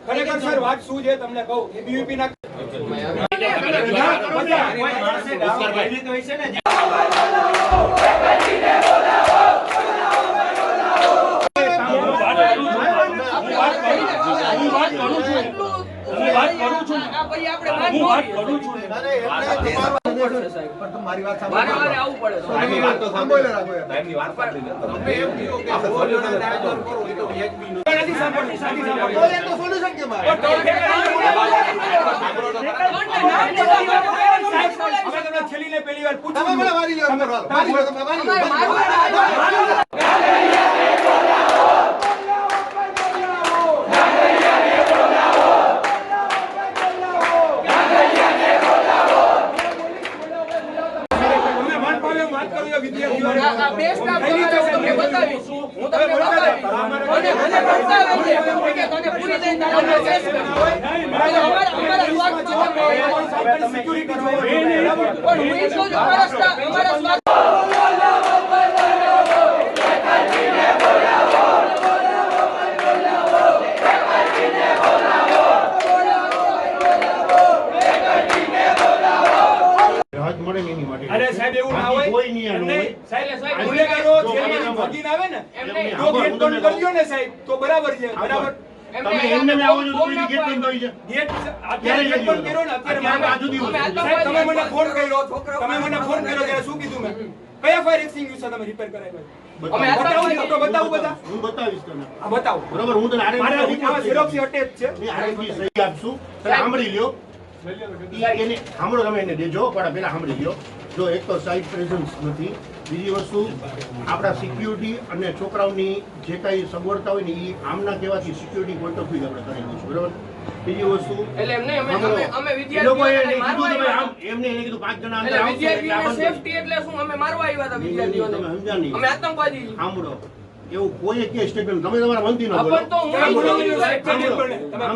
ખરેખર સર વાત શું છે તમને કહું એબીવીપી ના મારી વાત છેલ્લી પહેલી વાર પૂછો અરે સાહેબ એવું ના હોય કોઈ નહીં સાહેબ ગુનેગારો જેલમાં ભાગીને આવે ને તો ગેટ બંધ કરજો ને સાહેબ તો બરાબર છે બરાબર તમે એમને મે આવો છો તો ગેટ બંધ થઈ જાય ગેટ અત્યારે ગેટ બંધ કર્યો ને અત્યારે મારા આજુદી સાહેબ તમે મને ફોન કર્યો ત્યારે શું કીધું મેં કયા ફાયર એક્સટિંગ્યુશર તમે રિપેર કરાવ્યા અમે બતાવું બધા હું બતાવીશ તને આ બતાવો બરાબર હું તને આરએનબી ઝેરોક્સ અટેચ છે આરએનબી સહી આપશું તમે સાંભળી લ્યો એને સાંભળો તમે એને દેજો પણ પેલા સાંભળી લ્યો જો એક તો સાઇટ પ્રેઝન્સ નથી બીજી વસ્તુ આપણા સિક્યુરિટી અને છોકરાઓની જે કાંઈ સગવડતા હોય ને એ આમના કહેવાથી સિક્યુરિટી પોઈન્ટ ઓફ વ્યૂ આપણે કરી દઈશું બરાબર બીજી વસ્તુ એટલે એમને અમે વિદ્યાર્થીઓને મારવા એમને એને કીધું 5 જણા અંદર આવશે વિદ્યાર્થીઓને સેફટી એટલે શું અમે મારવા આવ્યા હતા વિદ્યાર્થીઓને તમે સમજ્યા નહીં અમે આતંકવાદી સાંભળો એવું કોઈ કે સ્ટેટમેન્ટ તમે તમારા મનથી ન બોલો પણ તો હું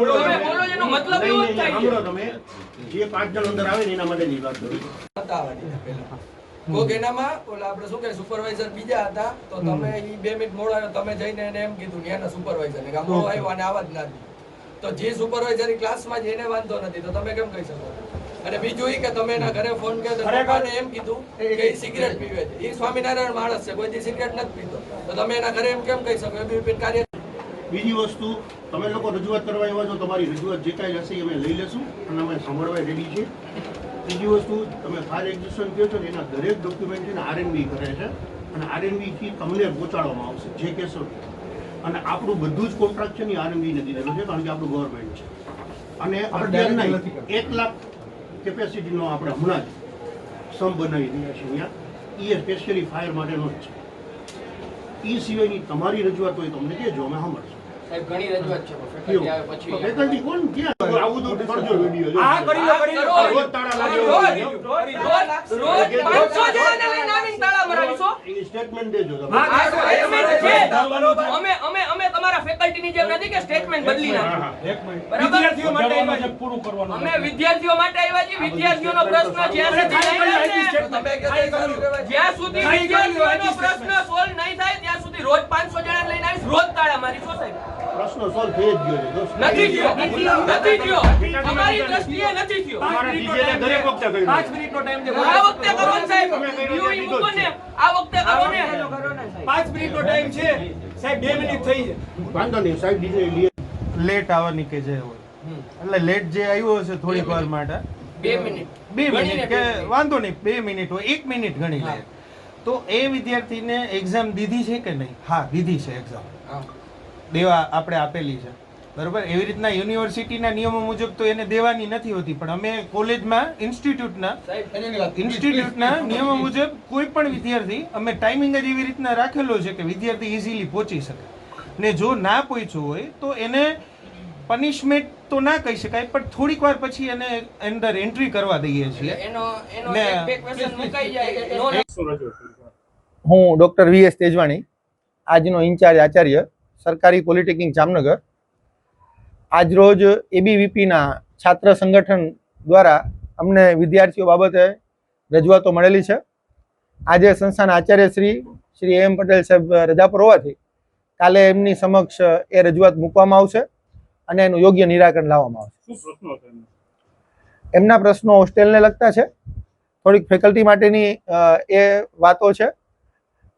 બોલો એનો મતલબ એવો જ થાય સાંભળો તમે જે 5 જણ અંદર આવે ને એના માટે ની વાત કરી બતાવવાની પહેલા કોગેનામાં ઓલા આપણે શું કે સુપરવાઇઝર બીજા હતા તો તમે ઈ 2 મિનિટ મોડો આવ્યો તમે જઈને એને એમ કીધું ન્યાના સુપરવાઇઝરને કે મોડો આવ્યો અને આવા જ ના તો જે સુપરવાઇઝર ક્લાસમાં જ એને વાંધો નથી તો તમે કેમ કહી શકો અને બીજું ઈ કે તમે એના ઘરે ફોન કર્યો તો પપ્પાને એમ કીધું કે ઈ સિગરેટ પીવે છે ઈ સ્વામિનારાયણ માણસ છે કોઈ દી સિગરેટ નથી પીતો તો તમે એના ઘરે એમ કેમ કહી શકો એબીવીપી કાર્ય બીજી વસ્તુ તમે લોકો રજૂઆત કરવા આવ્યા છો તમારી રજૂઆત જે કાંઈ હશે અમે લઈ લેશું અને અમે સાંભળવા રેડી છે બીજી વસ્તુ તમે ફાયર એક્ઝિસ્ટન કહો છો ને એના દરેક ડોક્યુમેન્ટ છે ને આરએનબી કરે છે અને આરએનબી તમને પહોંચાડવામાં આવશે જે કેસો અને આપણું બધું જ કોન્ટ્રાક્ટ છે ને આરએનબી ને દીધેલું છે કારણ કે આપણું ગવર્મેન્ટ છે અને અત્યારના 1 લાખ કેપેસિટીનો આપણે હમણાં જ સમ બનાવી રહ્યા છીએ અહીંયા એ સ્પેશિયલી ફાયર માટેનો જ છે એ સિવાયની તમારી રજૂઆત હોય તો અમને કહેજો અમે સાંભળશું સાહેબ ઘણી રજૂઆત છે ફેકલ્ટી આવે પછી ફેકલ્ટી કોણ ક્યાં આવું તો કરજો વિડિયો હા કરી લો રોજ તાળા લાગ્યો રોજ 500 જણાને લઈને આવીને તાળા મરાવીશો એ સ્ટેટમેન્ટ દેજો તમે હા સ્ટેટમેન્ટ છે અમે તમારા ફેકલ્ટીની જેમ નથી કે સ્ટેટમેન્ટ બદલી નાખો એક મિનિટ વિદ્યાર્થીઓ માટે આવ્યા છે પૂરું કરવાનું અમે વિદ્યાર્થીઓ માટે આવ્યા છીએ વિદ્યાર્થીઓનો પ્રશ્ન જ્યાં સુધી વિદ્યાર્થીઓનો પ્રશ્ન સોલ્વ નહીં થાય ત્યાં સુધી રોજ 500 જણા લઈને આવીશ રોજ તાળા મારીશો સાહેબ પ્રશ્ન સોલ્વ થઈ જ ગયો છે નથી થયો અમારી દ્રષ્ટિએ નથી થયો તમારા ડીજે દરેક વખતે કહ્યું 5 મિનિટનો ટાઈમ દે આ વખતે કરો સાહેબ યુઈ મૂકો ને આ વખતે કરો ને 5 મિનિટનો ટાઈમ છે સાહેબ 2 મિનિટ થઈ છે વાંધો નહીં સાહેબ ડીજે લેટ આવવાની કે જે હોય એટલે લેટ જે આવ્યો હશે થોડીક વાર માટે 2 મિનિટ કે વાંધો નહીં 2 મિનિટ હોય 1 મિનિટ ગણી લે તો એ વિદ્યાર્થીને એક્ઝામ દીધી છે કે નહીં હા દીધી છે એક્ઝામ દેવા આપણે આપેલી છે બરોબર એવી રીતના યુનિવર્સિટીના નિયમો મુજબ તો એને દેવાની નથી હોતી પણ અમે કોલેજમાં ઇન્સ્ટિટ્યૂટના નિયમો મુજબ કોઈ પણ વિદ્યાર્થી અમે ટાઈમિંગ જ એવી રીતના રાખેલો છે કે વિદ્યાર્થી ઇઝીલી પહોંચી શકે ને જો ના પહોંચ્યું હોય તો એને પનિશમેન્ટ તો ના કહી શકાય પણ થોડીક વાર પછી એને અંદર એન્ટ્રી કરવા દઈએ છીએ હું ડોક્ટર વીએસ તેજવાણી આજનો ઇન્ચાર્જ આચાર્ય સરકારી પોલિટેકનિક જામનગર આજરોજ એબીવીપીના છાત્ર સંગઠન દ્વારા અમને વિદ્યાર્થીઓ બાબતે રજૂઆતો મળેલી છે આજે સંસ્થાના આચાર્ય શ્રી એમ પટેલ સાહેબ રજા પર હોવાથી કાલે એમની સમક્ષ એ રજૂઆત મૂકવામાં આવશે અને એનું યોગ્ય નિરાકરણ લાવવામાં આવશે. એમના પ્રશ્નો હોસ્ટેલને લગતા છે, થોડીક ફેકલ્ટી માટેની એ વાતો છે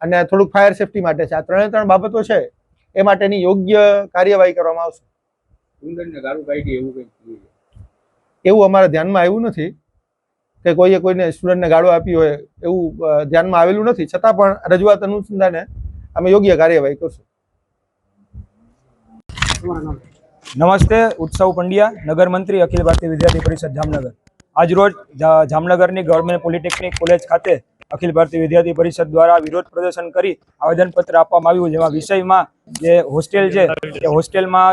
અને થોડુંક ફાયર સેફટી માટે છે. આ ત્રણે બાબતો છે એ માટેની યોગ્ય કાર્યવાહી કરવામાં આવશે. એવું અમારા ધ્યાનમાં આવ્યું નથી કે કોઈએ કોઈને સ્ટુડન્ટને ગાળો આપી હોય, એવું ધ્યાનમાં આવેલું નથી. છતાં પણ રજૂઆત અનુસંધાને અમે યોગ્ય કાર્યવાહી કરશું. નમસ્તે, ઉત્સવ પંડ્યા, નગર મંત્રી, અખિલ ભારતીય વિદ્યાર્થી પરિષદ જામનગર. આજરોજ જામનગરની ગવર્મેન્ટ પોલિટેકનિક કોલેજ ખાતે અખિલ ભારતીય વિદ્યાર્થી પરિષદ દ્વારા વિરોધ પ્રદર્શન કરી આવેદનપત્ર આપવામાં આવ્યું, જેમાં વિષયમાં જે હોસ્ટેલ છે એ હોસ્ટેલમાં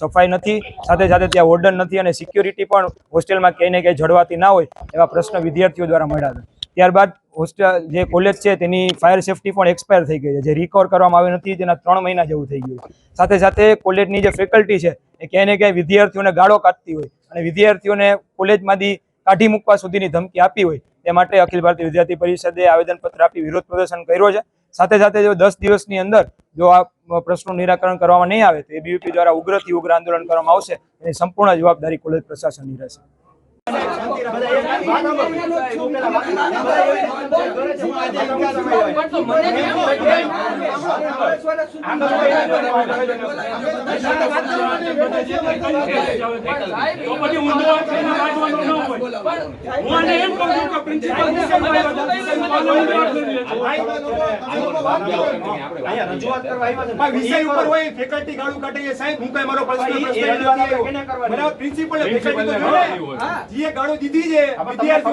સફાઈ નથી, સાથે સાથે ત્યાં વોર્ડન નથી અને સિક્યોરિટી પણ હોસ્ટેલમાં ક્યાંય ને ક્યાંય જળવાતી ના હોય એવા પ્રશ્ન વિદ્યાર્થીઓ દ્વારા મળ્યા હતા. ત્યારબાદ હોસ્ટેલ જે કોલેજ છે તેની ફાયર સેફટી પણ એક્સપાયર થઈ ગઈ છે, જે રિકવર કરવામાં આવી નથી, તેના 3 મહિના જેવું થઈ ગયું. સાથે સાથે કોલેજની જે ફેકલ્ટી છે એ ક્યાંય ને ક્યાંય વિદ્યાર્થીઓને ગાળો કાઢતી હોય અને વિદ્યાર્થીઓને કોલેજમાંથી કાઢી મૂકવા સુધીની ધમકી આપી હોય, તે માટે અખિલ ભારતીય વિદ્યાર્થી પરિષદે આવેદનપત્ર આપી વિરોધ પ્રદર્શન કર્યો છે. સાથે સાથે જો 10 દિવસની અંદર જો આ પ્રશ્નનું નિરાકરણ કરવામાં નહીં આવે તો એબીવીપી દ્વારા ઉગ્રથી ઉગ્ર આંદોલન કરવામાં આવશે. એની સંપૂર્ણ જવાબદારી કોલેજ પ્રશાસનની રહેશે. વિષય ઉપર હોય ફેકલ્ટી ગાળું કાઢે સાહેબ, હું કઈ મારો પ્રિન્સિપલ જે ગાળો દીધી છે વિદ્યાર્થીઓ